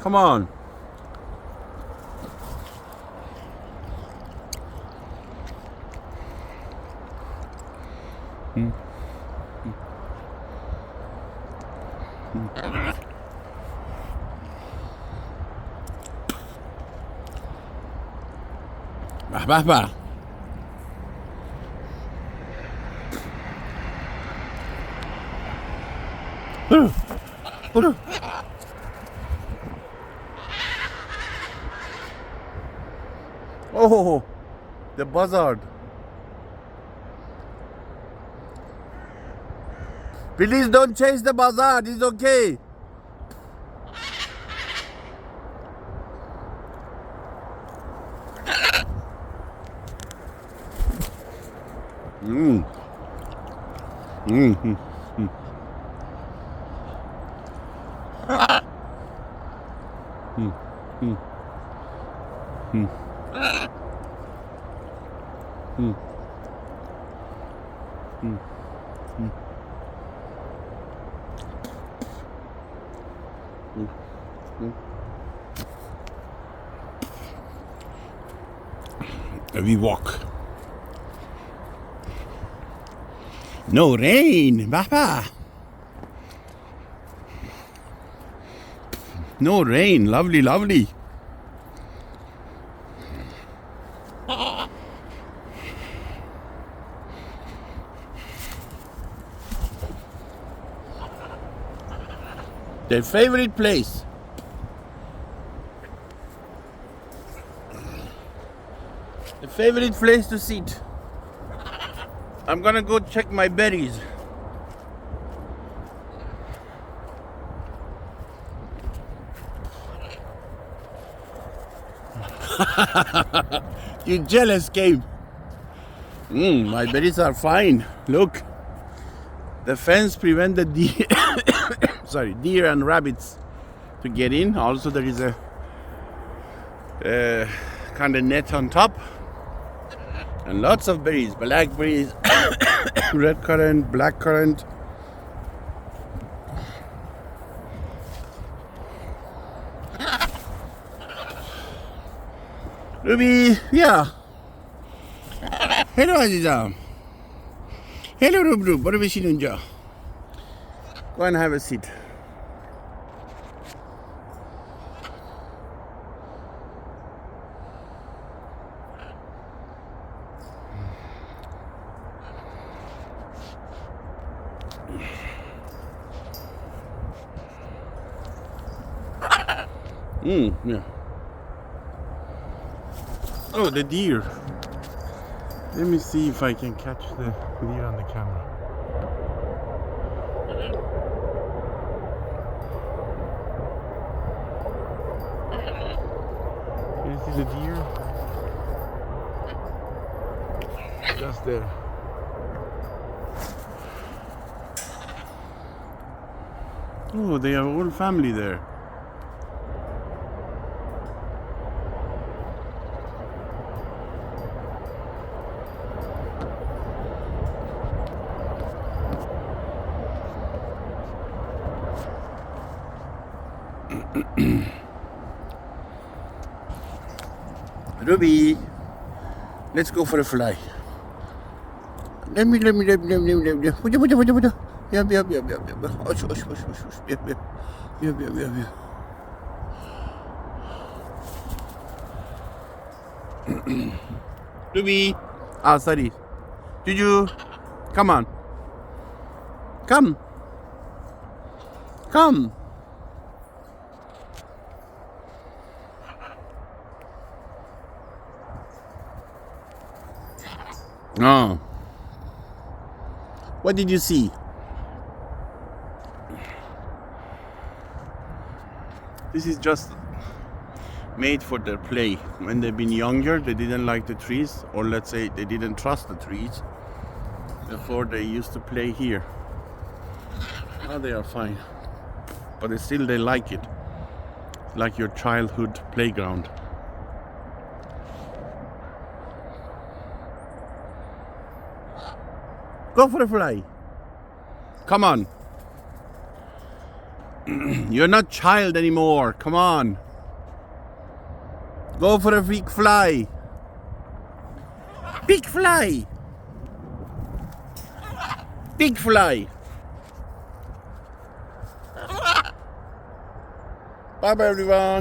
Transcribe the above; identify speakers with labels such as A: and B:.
A: Come on. Bah. Oh, the buzzard. Please don't chase the buzzard. It's okay. Mm. Mm. We walk. No rain, Papa. No rain, lovely, lovely. Their favorite place. The favorite place to sit. I'm gonna go check my berries. You jealous, Gabe. My berries are fine. Look. The fence prevents the deer and rabbits to get in. Also, there is a kind of net on top. And lots of berries, blackberries, red currant, black currant. Ruby, yeah. Hello, Azizam. Hello, Rub. What are we sitting? Go and have a seat. Yeah. Oh, the deer. Let me see if I can catch the deer on the camera. Can you see the deer? Just there. Oh, they have a whole family there. Ruby, let's go for a fly. Let me. Yup. Ruby. Sorry. Juju, come on. Come. Oh. What did you see? This is just made for their play. When they've been younger, they didn't like the trees, or let's say they didn't trust the trees. Therefore, they used to play here. Now they are fine. But still they like it. Like your childhood playground. Go for a fly. Come on. You're not child anymore. Come on. Go for a big fly. Big fly. Big fly. Bye bye everyone.